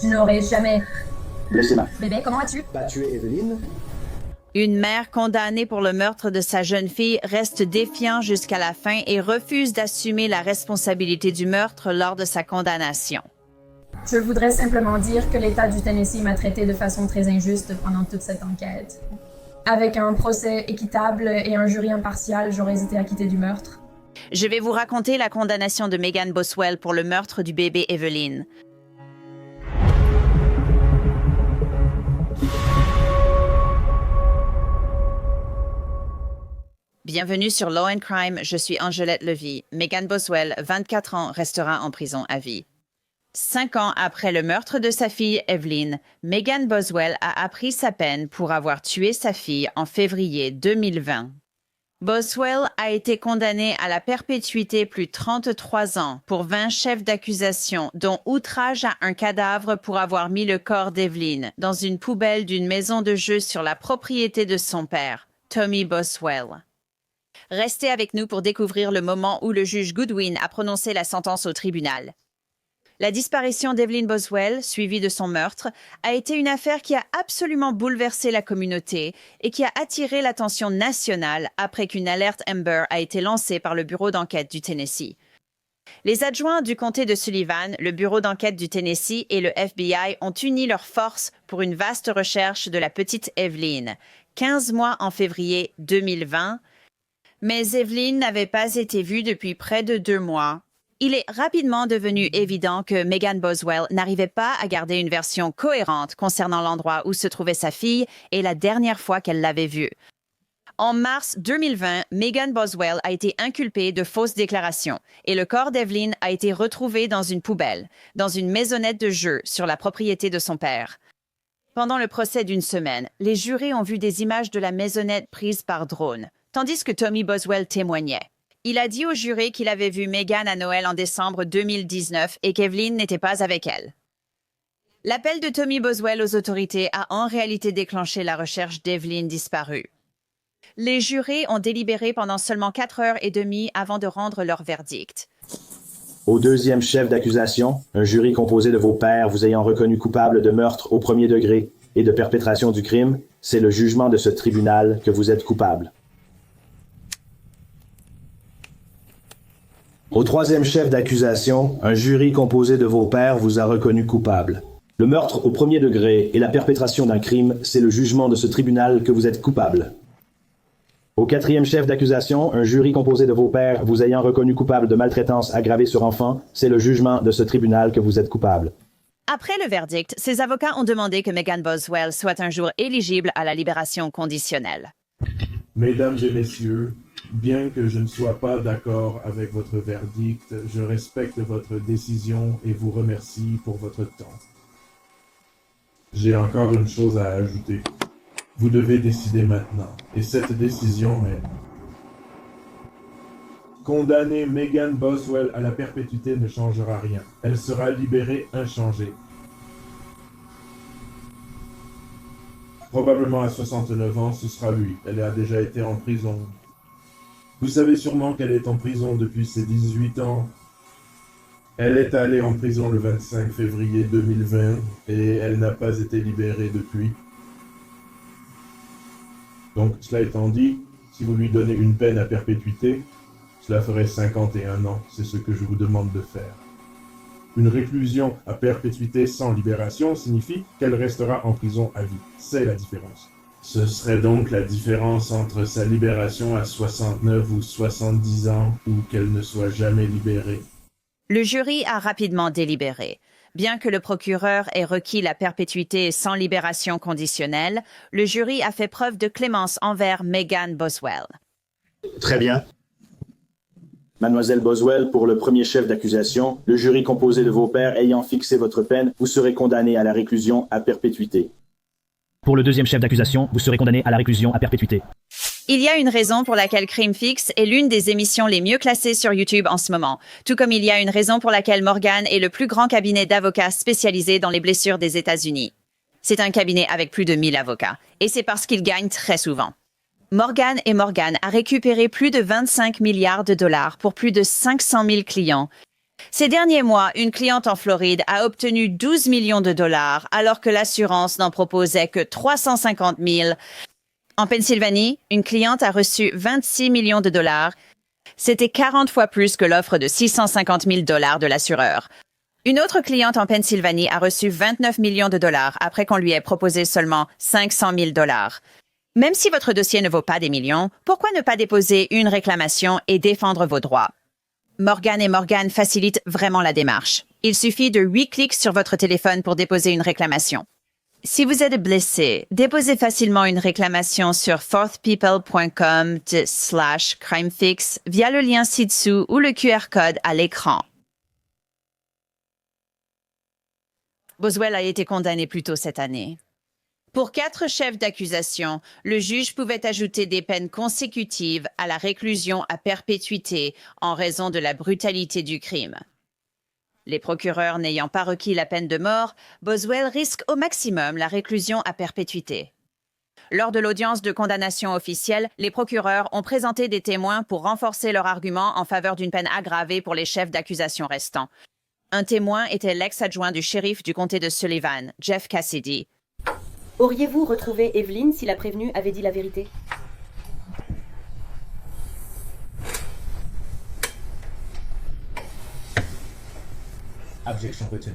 Tu n'aurais jamais... Laissez-moi. Bébé, comment as-tu? Tué Evelyn. Une mère condamnée pour le meurtre de sa jeune fille reste défiant jusqu'à la fin et refuse d'assumer la responsabilité du meurtre lors de sa condamnation. Je voudrais simplement dire que l'État du Tennessee m'a traité de façon très injuste pendant toute cette enquête. Avec un procès équitable et un jury impartial, j'aurais été acquittée du meurtre. Je vais vous raconter la condamnation de Megan Boswell pour le meurtre du bébé Evelyn. Bienvenue sur Law & Crime, je suis Angelette Levy. Megan Boswell, 24 ans, restera en prison à vie. 5 ans après le meurtre de sa fille Evelyn, Megan Boswell a appris sa peine pour avoir tué sa fille en février 2020. Boswell a été condamnée à la perpétuité plus 33 ans pour 20 chefs d'accusation, dont outrage à un cadavre pour avoir mis le corps d'Evelyn dans une poubelle d'une maison de jeu sur la propriété de son père, Tommy Boswell. Restez avec nous pour découvrir le moment où le juge Goodwin a prononcé la sentence au tribunal. La disparition d'Evelyn Boswell, suivie de son meurtre, a été une affaire qui a absolument bouleversé la communauté et qui a attiré l'attention nationale après qu'une alerte Amber a été lancée par le bureau d'enquête du Tennessee. Les adjoints du comté de Sullivan, le bureau d'enquête du Tennessee et le FBI ont uni leurs forces pour une vaste recherche de la petite Evelyn, 15 mois en février 2020, mais Evelyn n'avait pas été vue depuis près de 2 mois. Il est rapidement devenu évident que Megan Boswell n'arrivait pas à garder une version cohérente concernant l'endroit où se trouvait sa fille et la dernière fois qu'elle l'avait vue. En mars 2020, Megan Boswell a été inculpée de fausses déclarations et le corps d'Evelyn a été retrouvé dans une poubelle, dans une maisonnette de jeu sur la propriété de son père. Pendant le procès d'une semaine, les jurés ont vu des images de la maisonnette prises par drone, tandis que Tommy Boswell témoignait. Il a dit au jury qu'il avait vu Megan à Noël en décembre 2019 et qu'Evelyn n'était pas avec elle. L'appel de Tommy Boswell aux autorités a en réalité déclenché la recherche d'Evelyn disparue. Les jurés ont délibéré pendant seulement 4h30 avant de rendre leur verdict. Au deuxième chef d'accusation, un jury composé de vos pairs vous ayant reconnu coupable de meurtre au premier degré et de perpétration du crime, c'est le jugement de ce tribunal que vous êtes coupable. Au troisième chef d'accusation, un jury composé de vos pairs vous a reconnu coupable. Le meurtre au premier degré et la perpétration d'un crime, c'est le jugement de ce tribunal que vous êtes coupable. Au quatrième chef d'accusation, un jury composé de vos pairs vous ayant reconnu coupable de maltraitance aggravée sur enfant, c'est le jugement de ce tribunal que vous êtes coupable. Après le verdict, ses avocats ont demandé que Megan Boswell soit un jour éligible à la libération conditionnelle. Mesdames et messieurs, bien que je ne sois pas d'accord avec votre verdict, je respecte votre décision et vous remercie pour votre temps. J'ai encore une chose à ajouter. Vous devez décider maintenant, et cette décision est... Condamner Megan Boswell à la perpétuité ne changera rien. Elle sera libérée inchangée. Probablement à 69 ans, ce sera lui. Elle a déjà été en prison. Vous savez sûrement qu'elle est en prison depuis ses 18 ans. Elle est allée en prison le 25 février 2020 et elle n'a pas été libérée depuis. Donc, cela étant dit, si vous lui donnez une peine à perpétuité, cela ferait 51 ans. C'est ce que je vous demande de faire. Une réclusion à perpétuité sans libération signifie qu'elle restera en prison à vie. C'est la différence. Ce serait donc la différence entre sa libération à 69 ou 70 ans ou qu'elle ne soit jamais libérée. Le jury a rapidement délibéré. Bien que le procureur ait requis la perpétuité sans libération conditionnelle, le jury a fait preuve de clémence envers Megan Boswell. Très bien. Mademoiselle Boswell, pour le premier chef d'accusation, le jury composé de vos pairs ayant fixé votre peine, vous serez condamné à la réclusion à perpétuité. Pour le deuxième chef d'accusation, vous serez condamné à la réclusion à perpétuité. Il y a une raison pour laquelle Crime Fix est l'une des émissions les mieux classées sur YouTube en ce moment, tout comme il y a une raison pour laquelle Morgan est le plus grand cabinet d'avocats spécialisé dans les blessures des États-Unis. C'est un cabinet avec plus de 1000 avocats, et c'est parce qu'il gagne très souvent. Morgan & Morgan a récupéré plus de 25 milliards de dollars pour plus de 500 000 clients. Ces derniers mois, une cliente en Floride a obtenu 12 millions de dollars alors que l'assurance n'en proposait que 350 000. En Pennsylvanie, une cliente a reçu 26 millions de dollars. C'était 40 fois plus que l'offre de 650 000 dollars de l'assureur. Une autre cliente en Pennsylvanie a reçu 29 millions de dollars après qu'on lui ait proposé seulement 500 000 dollars. Même si votre dossier ne vaut pas des millions, pourquoi ne pas déposer une réclamation et défendre vos droits? Morgan & Morgan facilite vraiment la démarche. Il suffit de 8 clics sur votre téléphone pour déposer une réclamation. Si vous êtes blessé, déposez facilement une réclamation sur fourthpeople.com/crimefix via le lien ci-dessous ou le QR code à l'écran. Boswell a été condamné plus tôt cette année. Pour 4 chefs d'accusation, le juge pouvait ajouter des peines consécutives à la réclusion à perpétuité en raison de la brutalité du crime. Les procureurs n'ayant pas requis la peine de mort, Boswell risque au maximum la réclusion à perpétuité. Lors de l'audience de condamnation officielle, les procureurs ont présenté des témoins pour renforcer leur argument en faveur d'une peine aggravée pour les chefs d'accusation restants. Un témoin était l'ex-adjoint du shérif du comté de Sullivan, Jeff Cassidy. Auriez-vous retrouvé Evelyn si la prévenue avait dit la vérité? Objection retenue.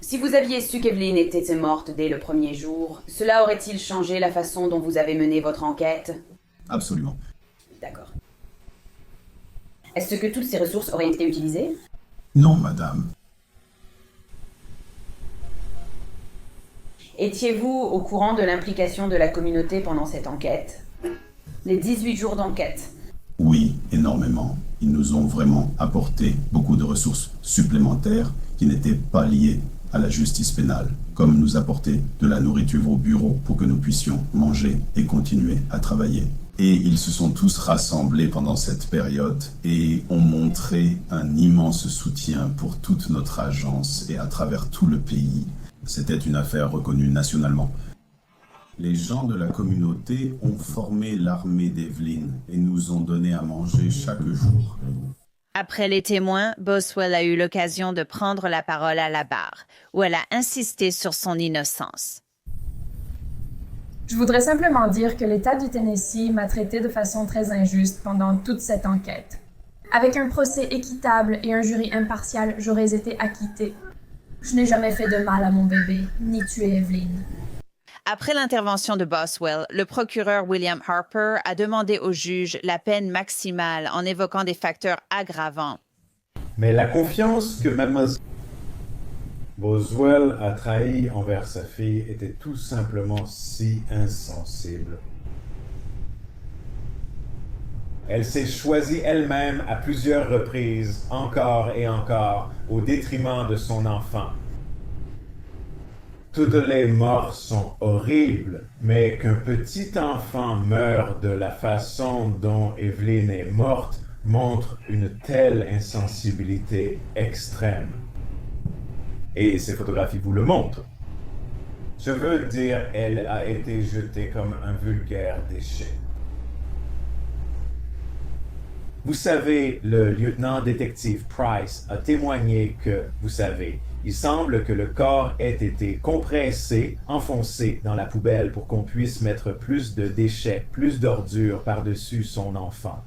Si vous aviez su qu'Evelyn était morte dès le premier jour, cela aurait-il changé la façon dont vous avez mené votre enquête? Absolument. D'accord. Est-ce que toutes ces ressources auraient été utilisées? Non, madame. Étiez-vous au courant de l'implication de la communauté pendant cette enquête? Les 18 jours d'enquête. Oui, énormément. Ils nous ont vraiment apporté beaucoup de ressources supplémentaires qui n'étaient pas liées à la justice pénale, comme nous apporter de la nourriture au bureau pour que nous puissions manger et continuer à travailler. Et ils se sont tous rassemblés pendant cette période et ont montré un immense soutien pour toute notre agence et à travers tout le pays. C'était une affaire reconnue nationalement. Les gens de la communauté ont formé l'armée d'Evelyn et nous ont donné à manger chaque jour. Après les témoins, Boswell a eu l'occasion de prendre la parole à la barre, où elle a insisté sur son innocence. Je voudrais simplement dire que l'État du Tennessee m'a traité de façon très injuste pendant toute cette enquête. Avec un procès équitable et un jury impartial, j'aurais été acquittée. Je n'ai jamais fait de mal à mon bébé, ni tué Evelyn. Après l'intervention de Boswell, le procureur William Harper a demandé au juge la peine maximale en évoquant des facteurs aggravants. Mais la confiance que Mademoiselle Boswell a trahie envers sa fille était tout simplement si insensible. Elle s'est choisie elle-même à plusieurs reprises, encore et encore, au détriment de son enfant. Toutes les morts sont horribles, mais qu'un petit enfant meure de la façon dont Evelyn est morte montre une telle insensibilité extrême. Et ces photographies vous le montrent. Je veux dire, elle a été jetée comme un vulgaire déchet. Vous savez, le lieutenant-détective Price a témoigné que, vous savez, il semble que le corps ait été compressé, enfoncé dans la poubelle pour qu'on puisse mettre plus de déchets, plus d'ordures par-dessus son enfant.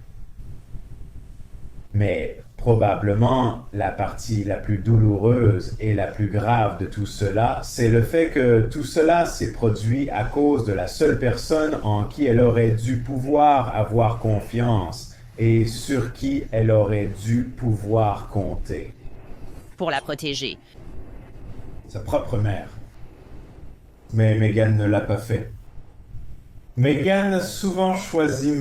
Mais probablement, la partie la plus douloureuse et la plus grave de tout cela, c'est le fait que tout cela s'est produit à cause de la seule personne en qui elle aurait dû pouvoir avoir confiance et sur qui elle aurait dû pouvoir compter. Pour la protéger. Sa propre mère. Mais Megan ne l'a pas fait. Megan a souvent choisi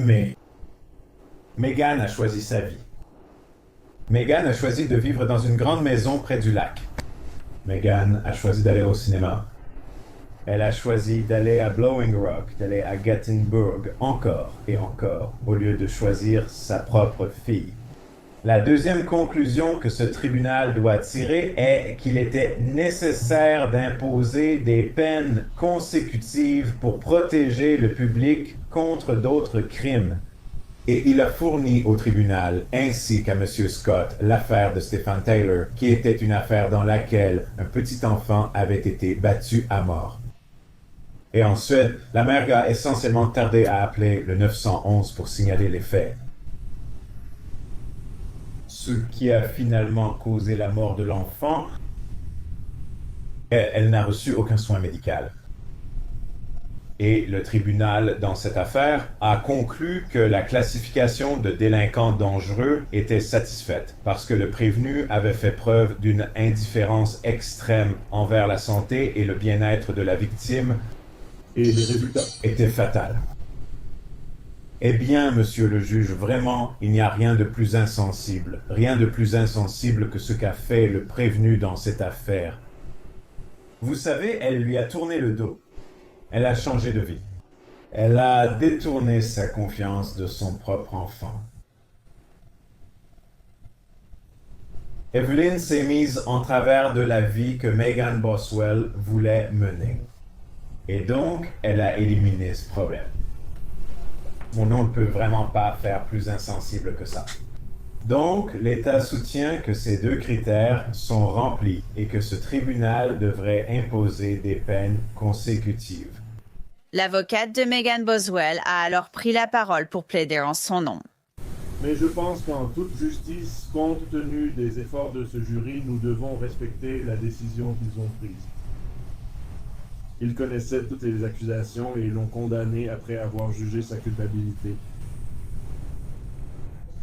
Megan a choisi sa vie. Megan a choisi de vivre dans une grande maison près du lac. Megan a choisi d'aller au cinéma. Elle a choisi d'aller à Blowing Rock, d'aller à Gothenburg, encore et encore, au lieu de choisir sa propre fille. La deuxième conclusion que ce tribunal doit tirer est qu'il était nécessaire d'imposer des peines consécutives pour protéger le public contre d'autres crimes. Et il a fourni au tribunal, ainsi qu'à M. Scott, l'affaire de Stephen Taylor, qui était une affaire dans laquelle un petit enfant avait été battu à mort. Et ensuite, la mère a essentiellement tardé à appeler le 911 pour signaler les faits. Ce qui a finalement causé la mort de l'enfant, elle n'a reçu aucun soin médical. Et le tribunal, dans cette affaire, a conclu que la classification de délinquant dangereux était satisfaite parce que le prévenu avait fait preuve d'une indifférence extrême envers la santé et le bien-être de la victime, et les résultats étaient fatals. Eh bien, monsieur le juge, vraiment, il n'y a rien de plus insensible que ce qu'a fait le prévenu dans cette affaire. Vous savez, elle lui a tourné le dos. Elle a changé de vie. Elle a détourné sa confiance de son propre enfant. Evelyn s'est mise en travers de la vie que Megan Boswell voulait mener. Et donc, elle a éliminé ce problème. On ne peut vraiment pas faire plus insensible que ça. Donc, l'État soutient que ces deux critères sont remplis et que ce tribunal devrait imposer des peines consécutives. L'avocate de Megan Boswell a alors pris la parole pour plaider en son nom. Mais je pense qu'en toute justice, compte tenu des efforts de ce jury, nous devons respecter la décision qu'ils ont prise. Ils connaissaient toutes les accusations et l'ont condamné après avoir jugé sa culpabilité.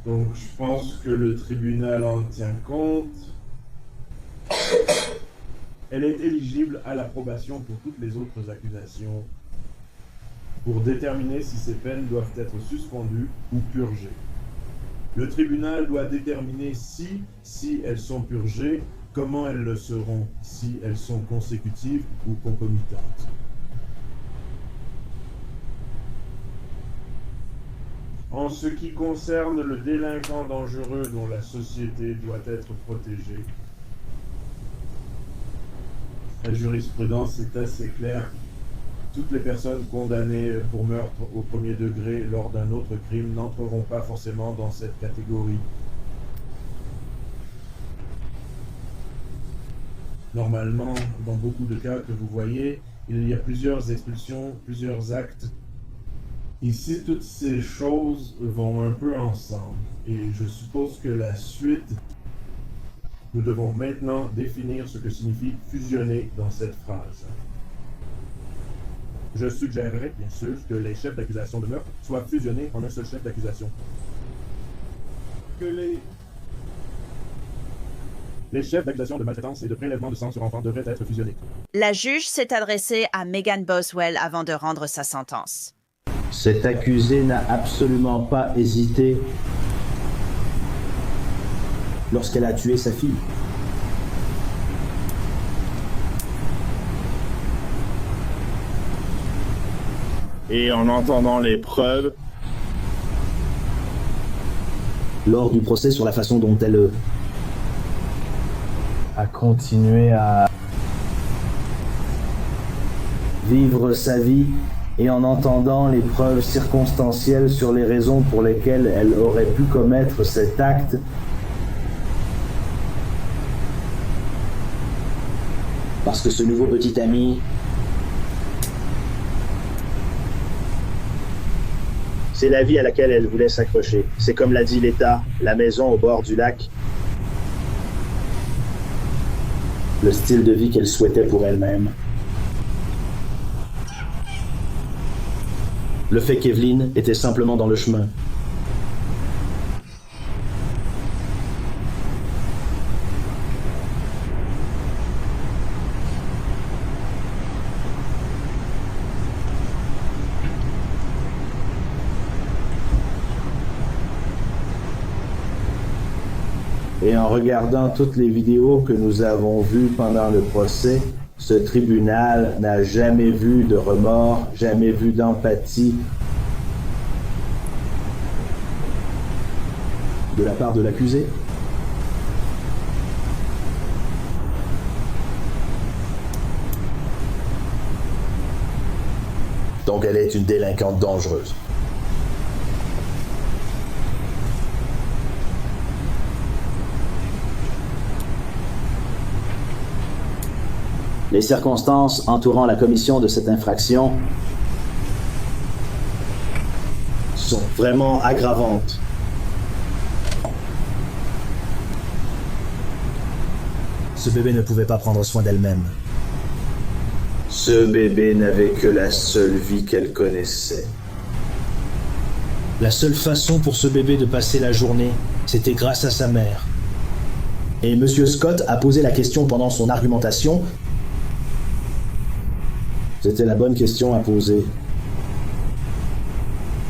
Donc je pense que le tribunal en tient compte. Elle est éligible à l'approbation pour toutes les autres accusations, pour déterminer si ces peines doivent être suspendues ou purgées. Le tribunal doit déterminer si elles sont purgées, comment elles le seront, si elles sont consécutives ou concomitantes. En ce qui concerne le délinquant dangereux dont la société doit être protégée, la jurisprudence est assez claire. Toutes les personnes condamnées pour meurtre au premier degré lors d'un autre crime n'entreront pas forcément dans cette catégorie. Normalement, dans beaucoup de cas que vous voyez, il y a plusieurs expulsions, plusieurs actes. Ici, toutes ces choses vont un peu ensemble. Et je suppose que la suite, nous devons maintenant définir ce que signifie fusionner dans cette phrase. Je suggérerais, bien sûr, que les chefs d'accusation de meurtre soient fusionnés en un seul chef d'accusation. Que les chefs d'accusation de maltraitance et de prélèvement de sang sur enfants devraient être fusionnés. La juge s'est adressée à Megan Boswell avant de rendre sa sentence. Cette accusée n'a absolument pas hésité lorsqu'elle a tué sa fille. Et en entendant les preuves, lors du procès sur la façon dont elle a continué à vivre sa vie et en entendant les preuves circonstancielles sur les raisons pour lesquelles elle aurait pu commettre cet acte, parce que ce nouveau petit ami, c'est la vie à laquelle elle voulait s'accrocher. C'est comme l'a dit l'État, la maison au bord du lac, le style de vie qu'elle souhaitait pour elle-même. Le fait qu'Evelyn était simplement dans le chemin. en regardant toutes les vidéos que nous avons vues pendant le procès, ce tribunal n'a jamais vu de remords, jamais vu d'empathie de la part de l'accusé. Donc elle est une délinquante dangereuse. Les circonstances entourant la commission de cette infraction sont vraiment aggravantes. Ce bébé ne pouvait pas prendre soin d'elle-même. Ce bébé n'avait que la seule vie qu'elle connaissait. La seule façon pour ce bébé de passer la journée, c'était grâce à sa mère. Et M. Scott a posé la question pendant son argumentation. C'était la bonne question à poser.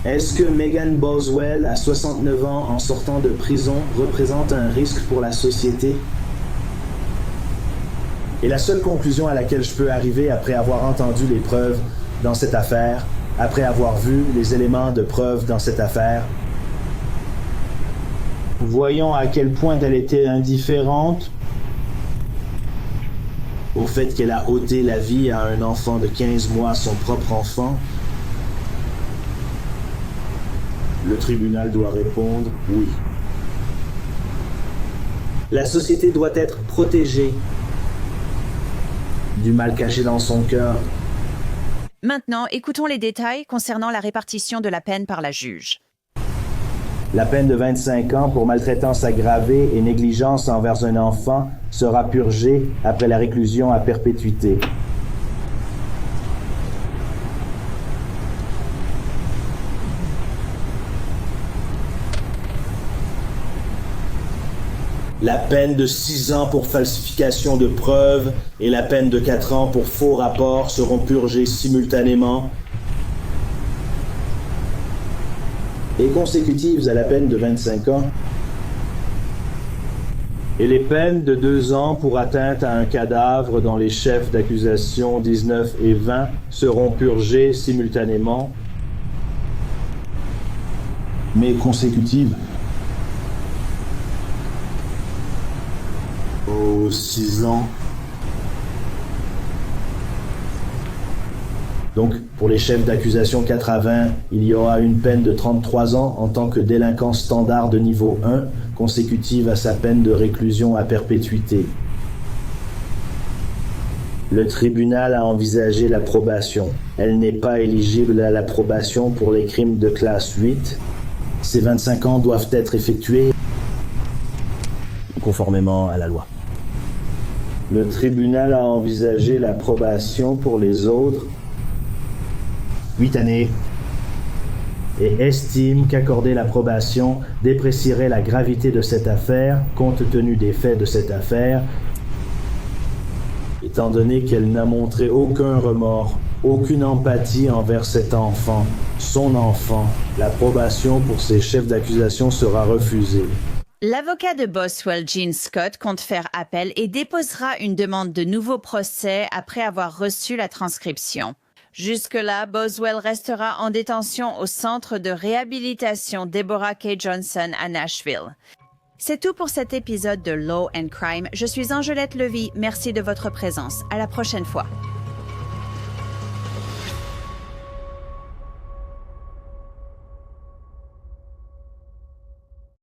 Est-ce que Megan Boswell, à 69 ans, en sortant de prison, représente un risque pour la société? Et la seule conclusion à laquelle je peux arriver après avoir entendu les preuves dans cette affaire, après avoir vu les éléments de preuve dans cette affaire, voyons à quel point elle était indifférente au fait qu'elle a ôté la vie à un enfant de 15 mois, son propre enfant. Le tribunal doit répondre oui. La société doit être protégée du mal caché dans son cœur. Maintenant, écoutons les détails concernant la répartition de la peine par la juge. La peine de 25 ans pour maltraitance aggravée et négligence envers un enfant sera purgée après la réclusion à perpétuité. La peine de 6 ans pour falsification de preuves et la peine de 4 ans pour faux rapports seront purgées simultanément et consécutives à la peine de 25 ans. Et les peines de 2 ans pour atteinte à un cadavre dont les chefs d'accusation 19 et 20 seront purgées simultanément, mais consécutives aux 6 ans. Donc, pour les chefs d'accusation 4 à 20, il y aura une peine de 33 ans en tant que délinquant standard de niveau 1, consécutive à sa peine de réclusion à perpétuité. Le tribunal a envisagé la probation. Elle n'est pas éligible à la probation pour les crimes de classe 8. Ces 25 ans doivent être effectués conformément à la loi. Le tribunal a envisagé la probation pour les autres 8 années et estime qu'accorder la probation déprécierait la gravité de cette affaire compte tenu des faits de cette affaire, étant donné qu'elle n'a montré aucun remords, aucune empathie envers cet enfant, son enfant. La probation pour ces chefs d'accusation sera refusée. L'avocat de Boswell, Gene Scott, compte faire appel et déposera une demande de nouveau procès après avoir reçu la transcription. Jusque-là, Boswell restera en détention au centre de réhabilitation Deborah K. Johnson à Nashville. C'est tout pour cet épisode de Law and Crime. Je suis Angelette Levy. Merci de votre présence. À la prochaine fois.